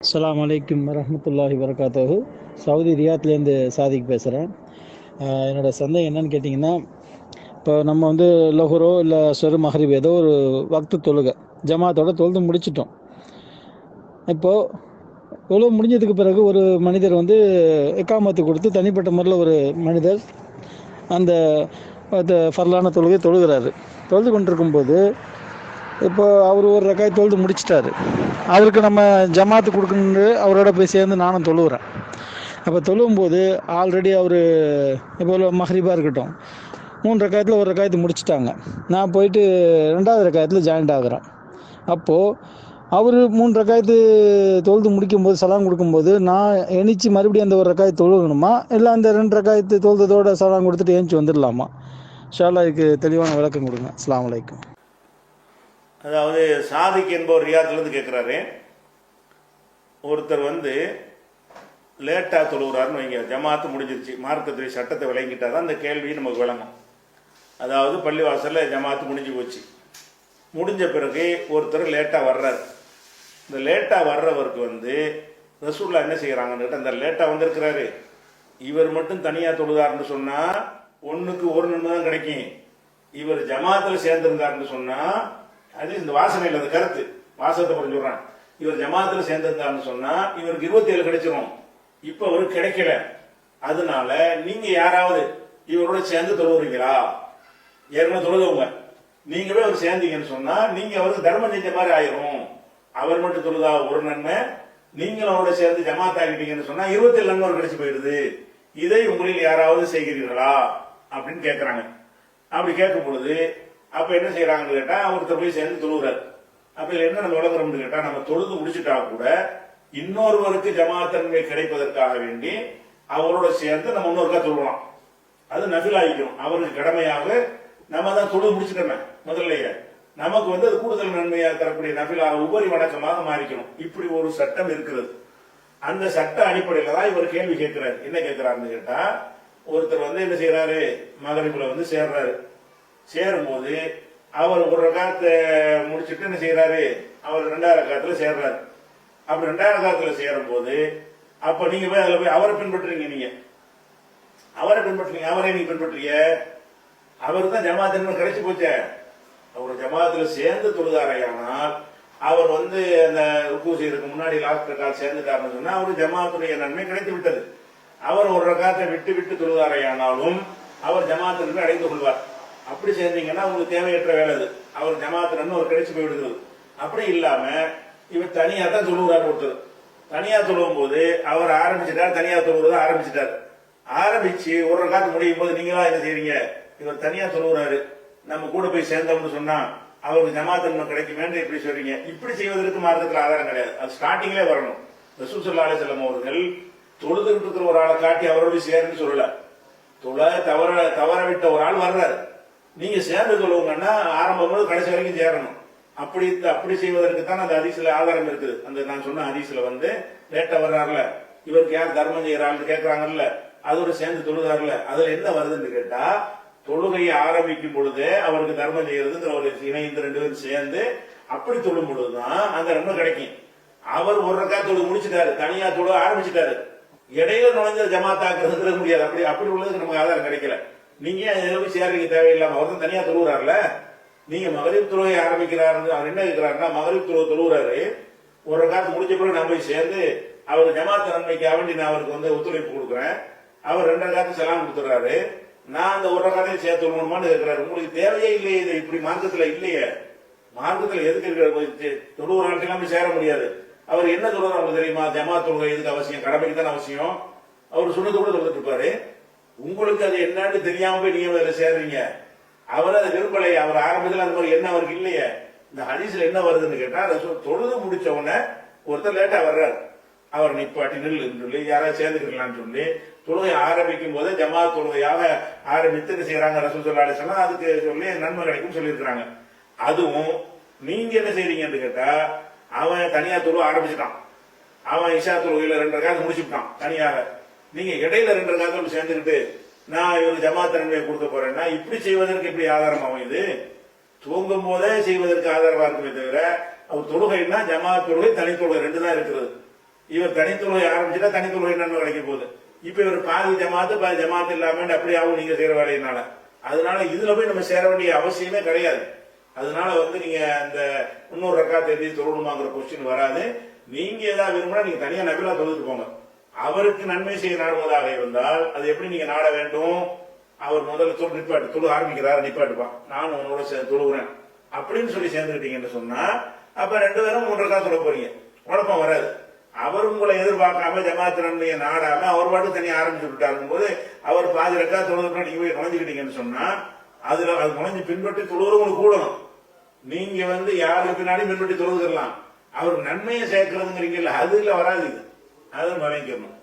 அஸ்ஸலாமு அலைக்கும் வரஹ்மத்துல்லாஹி வரகாத்துஹு. சவுதி ரியாத்லேருந்து சாதிக் பேசுகிறேன். என்னோடய சந்தேகம் என்னன்னு கேட்டிங்கன்னா, இப்போ நம்ம வந்து லொஹரோ இல்லை அஸ்ர் மஹ்ரிப் ஏதோ ஒரு வக்து தொழுகை ஜமாத்தோட தொழுது முடிச்சிட்டோம். இப்போது தொழுது முடிஞ்சதுக்கு பிறகு ஒரு மனிதர் வந்து இக்காமத்து கொடுத்து தனிப்பட்ட முறையில் ஒரு மனிதர் அந்த ஃபர்லான தொழுகை தொழுகிறாரு. தொழுது கொண்டிருக்கும்போது இப்போ அவர் ஒரு ரக்காய் தொழுது முடிச்சிட்டாரு. அவருக்கு நம்ம ஜமாத்து கொடுக்கணுன்னு அவரோட போய் சேர்ந்து நானும் தொழுகிறேன். அப்போ தொழுவும்போது ஆல்ரெடி அவர் இப்போ மஹ்ரிபாக இருக்கட்டும் 3 ரக்காயத்தில் ஒரு ரக்காயத்து முடிச்சிட்டாங்க. நான் போயிட்டு 2வது ரக்காயத்தில் ஜாயின்ட் ஆகிறேன். அப்போது அவர் 3 ரக்காயத்து தொழுது முடிக்கும்போது சலாம் கொடுக்கும்போது நான் எணிச்சு மறுபடியும் அந்த ஒரு ரக்காயத்து தொழுகணுமா, இல்லை அந்த 2 ரக்காயத்து தொழுதோட சலாம் கொடுத்துட்டு ஏஞ்சி வந்துடலாமா? இன்ஷா அல்லாஹ் இதுக்கு தெளிவான விளக்கம் கொடுங்க. அஸ்ஸலாமு அலைக்கும். அதாவது சாதிக் என்பவர் ரியாத்லேருந்து கேட்குறாரு. ஒருத்தர் வந்து லேட்டாக தொழுகிறாருன்னு வைங்க, ஜமாத்து முடிஞ்சிருச்சு, மார்க்கத்துறை சட்டத்தை விளங்கிட்டால் தான் அந்த கேள்வி நமக்கு விளங்கும். அதாவது பள்ளிவாசலில் ஜமாத்து முடிஞ்சு போச்சு, முடிஞ்ச பிறகு ஒருத்தர் லேட்டாக வர்றார். இந்த லேட்டாக வர்றவருக்கு வந்து ரசூல்லா என்ன செய்கிறாங்கன்னு கேட்டால், அந்த லேட்டாக வந்திருக்கிறாரு இவர் மட்டும் தனியாக தொழுதாருன்னு சொன்னால் ஒன்றுக்கு ஒரு நன்மை தான் கிடைக்கும். இவர் ஜமாத்தில் சேர்ந்திருந்தாருன்னு சொன்னால் அது இந்த வாசனையில் அந்த கருத்து வாசத்தை புரிஞ்சு சொல்றான். இவர் ஜமாத்துல சேர்ந்திருந்தாருன்னு சொன்னா இவருக்கு 27 கிடைச்சிரும். இப்ப அவருக்கு கிடைக்கல. அதனால நீங்க யாராவது இவரோட சேர்ந்து தொழுவுறீங்களா? ஏற்கனவே தொழுதவங்க நீங்களே அவர் சேர்ந்தீங்கன்னு சொன்னா நீங்க அவருக்கு தர்மம் செஞ்ச மாதிரி ஆயிரும். அவர் மட்டும் தொழுதா ஒரு நன்மை, நீங்களும் அவரோட சேர்ந்து ஜமாத் ஆகிட்டீங்கன்னு சொன்னா 27 நன்மை கிடைச்சு போயிடுது. இதை உங்களில் யாராவது செய்கிறீர்களா அப்படின்னு கேட்கிறாங்க. அப்படி கேட்கும் பொழுது அப்ப என்ன செய்யறாங்கன்னு கேட்டா ஒருத்தர் போய் சேர்ந்து தொழுகிறார். அப்ப என்ன நம்ம விளங்குறோம்னு கேட்டா, நம்ம தொழுது முடிச்சுட்டா கூட இன்னொருவருக்கு ஜமாத்தன்மை கிடைப்பதற்காக வேண்டி அவரோட சேர்ந்து நம்ம இன்னொருக்கா தொழுவலாம். அது நஃபிலாகிக்கணும். அவருக்கு கடமையாக நம்ம தான் தொழுது முடிச்சுட்டோமே முதல்லையே, நமக்கு வந்து அது கூடுதல் நன்மையாக தரக்கூடிய நஃபிலாக உபரி வணக்கமாக மாறிக்கணும். இப்படி ஒரு சட்டம் இருக்கிறது. அந்த சட்ட அடிப்படையில தான் இவர் கேள்வி கேட்கிறாரு. என்ன கேட்கிறாருன்னு கேட்டா, ஒருத்தர் வந்து என்ன செய்யறாரு, மகரிபுல வந்து சேர்றாரு. சேரும்போது அவர் ஒரு ரகாத்தை முடிச்சுட்டு என்ன செய்யறாரு, அவர் 2வது ரகாத்துல சேர்றாரு. அப்படி 2வது ரகாத்துல சேரும் போது அப்ப நீங்க போய் அதுல போய் அவரை பின்பற்றுறீங்க. நீங்க அவரை பின்பற்றுறீங்க. அவரை நீங்க பின்பற்றுறீங்க. அவருக்கு தான் ஜமாத்து கிடைச்சு போச்சே. அவர் ஜமாத்துல சேர்ந்து தொழுதாரையானால் அவர் வந்து அந்த ருக்கு செய்யறதுக்கு முன்னாடி லாஸ்ட் ரகால் சேர்ந்துட்டாருன்னு சொன்னா அவருக்கு ஜமாத்துடைய நன்மை கிடைத்து விட்டது. அவர் ஒரு ரகாத்தை விட்டு விட்டு தொழுதாரையானாலும் அவர் ஜமாத்து நன்மை அடைந்து கொள்வார். அப்படி சேர்ந்தீங்கன்னா உங்களுக்கு தேவையற்ற வேலை அது. அவர் ஜமாத்து ஒரு கிடைச்சு போயிடுது. அப்படி இல்லாம இவர் தனியா தான் தொழுகிறார். ஒருத்தர் தனியா தொழுவும் போது அவர் ஆரம்பிச்சுட்டார், தனியா தொழுகிறத ஆரம்பிச்சுட்டார். ஆரம்பிச்சு ஒரு காத்து முடியும் போது நீங்களா என்ன செய்றீங்க, இவர் தனியா தொழுகிறாரு நம்ம கூட போய் சேர்ந்தோம்னு சொன்னா அவருக்கு ஜமாத்து கிடைக்குமே இப்படி சொல்றீங்க. இப்படி செய்வதற்கு மார்க்கத்தில் ஆதாரம் கிடையாது. அது ஸ்டார்டிங்லேயே வரணும். ரசூல் ஸல்லல்லாஹு அலைஹி வஸல்லம் அவர்கள் தொழுதுகிட்டு இருக்கிற ஒரு ஆளை காட்டி அவரோட சேர்ந்து சொல்லல. தவற விட்ட ஒரு ஆள் வர்றாரு, நீங்க சேர்ந்து சொல்லுவீங்கன்னா ஆரம்பம் கடைசி வரைக்கும் சேரணும். அப்படி செய்வதற்கு தான் அந்த ஹதீஸ்ல ஆதாரம் இருக்குது. அந்த நான் சொன்ன ஹதீஸ்ல வந்து லேட்டா வர்றாருல, இவருக்கு யார் தர்மம் செய்யறாரு கேட்கறாங்கல்ல, அதோட சேர்ந்து தொழுதாருல, அதுல என்ன வருதுன்னு கேட்டா, தொழுகையை ஆரம்பிக்கும் பொழுது அவருக்கு தர்மம் செய்யறதுங்கிற ஒரு இணைந்து 2 பேரும் சேர்ந்து அப்படி தொழும் பொழுதுதான் அந்த நன்மை கிடைக்கும். அவர் ஒரு ரக்கா தொழு முடிச்சுட்டாரு, தனியா தொழு ஆரம்பிச்சுட்டாரு, இடையில நுழைஞ்ச ஜமாத்தாக்குறது முடியாது. அப்படி உள்ளதுக்கு நமக்கு ஆதாரம் கிடைக்கல. நீங்க போய் சேர்றீங்க தேவையில்லாம. அவர் தான் தனியா தொழுகிறாருல. நீங்க மகரிப் தொழுகை ஆரம்பிக்கிறாரு, அவர் என்ன இருக்கிறாருன்னா மகரிப் தொழுகிறாரு, ஒரு காலத்து முடிஞ்ச பிறகு நான் போய் சேர்ந்து அவர் ஜமாத்த நன்மைக்காக வேண்டி நான் அவருக்கு வந்து ஒத்துழைப்பு கொடுக்குறேன். அவர் 2 காலத்து செலாம் கொடுத்துறாரு, நான் அந்த ஒரு காலத்தையும் சேர்த்து விடணுமான்னு இருக்கிறாரு. உங்களுக்கு தேவையே இல்லையே, இது இப்படி மார்க்கத்துல இல்லையே. மார்க்கத்துல எதுக்கு இருக்கிற தொழுகிறான் எல்லாம் சேர முடியாது. அவர் என்ன சொல்றாரு உங்களுக்கு தெரியுமா, ஜமாத் தொழுகை எதுக்கு அவசியம், கடமைக்கு தான் அவசியம். அவர் சொன்னது கூட சொல்லிட்டு இருப்பாரு. உங்களுக்கு அது என்னன்னு தெரியாம போய் நீங்க அதுல சேர்றீங்க. அவர் அதை விரும்பலை. அவர் ஆரம்பத்தில் அந்த மாதிரி என்ன அவருக்கு இல்லையே. இந்த ஹதீஸ்ல என்ன வருதுன்னு கேட்டா, தொழுது முடிச்ச உடனே ஒருத்தர் லேட்டா வர்றாரு, அவர் நிப்பாட்டி நில்லுன்னு சொல்லி யாராவது சேர்ந்துக்கலாம்னு சொல்லி தொழுகை ஆரம்பிக்கும் போதே ஜமாத் தொழுகையாக ஆரம்பித்து என்ன செய்யறாங்க ரசூல் ஸல்லல்லாஹு அலைஹி வஸல்லம் அதுக்கு சொல்லி நன்மை கிடைக்கும் சொல்லியிருக்கிறாங்க. அதுவும் நீங்க என்ன செய்றீங்கன்னு கேட்டா, அவன் தனியா தொழுவ ஆரம்பிச்சுட்டான், அவன் இஷா தொழுகையில 2 ரக்காத் முடிச்சுட்டான் தனியாக. நீங்க இடையில 2 ரக்காத்தோடு சேர்ந்துக்கிட்டு நான் இவருக்கு ஜமாத் நன்மையை கொடுக்க போறேன்னா இப்படி செய்வதற்கு எப்படி ஆதாரம் அமையுது? தூங்கும் போதே செய்வதற்கு ஆதாரமா இருக்குமே தவிர, அவர் தொழுகைன்னா ஜமாத் தொழுகை தனி தொழுகை 2 தான் இருக்கிறது. இவர் தனித்தொழுகை ஆரம்பிச்சுட்டா தனித்தொழுகை நன்மை கிடைக்க போகுது. இப்ப இவர் பாதி ஜமாத்து இல்லாம அப்படி ஆகும் நீங்க செய்யற வேலையினால. அதனால இதுல போய் நம்ம சேர வேண்டிய அவசியமே கிடையாது. அதனால நீங்க இந்த இன்னொரு ரக்காத்தை எழுதி தொழணுமாங்கிற கொஸ்டின் வராது. நீங்க ஏதாவது விரும்பினா நீங்க தனியா நபிலா தொழுது போங்க. அவருக்கு நன்மை செய்ய நாடுவதாக இருந்தால் அது எப்படி நீங்க நாட வேண்டும்? அவர் முதல்ல தொழு ஆரம்பிக்கிறாரு, நிப்பாட்டுப்பான், நான் உன்னோட தொழுகிறேன் அப்படின்னு சொல்லி சேர்ந்துக்கிட்டீங்கன்னு சொன்னா அப்ப 2 பேரும் 3 ரக்கா தொழ போறீங்க, குழப்பம் வராது. அவர் உங்களை எதிர்பார்க்காம ஜமாத்து நன்மையை நாடாம அவர் பாட்டு தனியா ஆரம்பிச்சு விட்டாருக்கும் போது அவர் பாதி ரக்கா தொழுதுனா நீங்க போய் நுழைஞ்சுக்கிட்டீங்கன்னு சொன்னா அதுல அது நுழைஞ்சு பின்பற்றி தொழுவது உங்களுக்கு கூடணும். நீங்க யாருக்கு பின்னாடி பின்பற்றி தொழுதுக்கலாம். அவருக்கு நன்மையை சேர்க்கிறதுங்கிறீங்கல்ல, அதுல வராது. இது அதை வரைக்கணும்.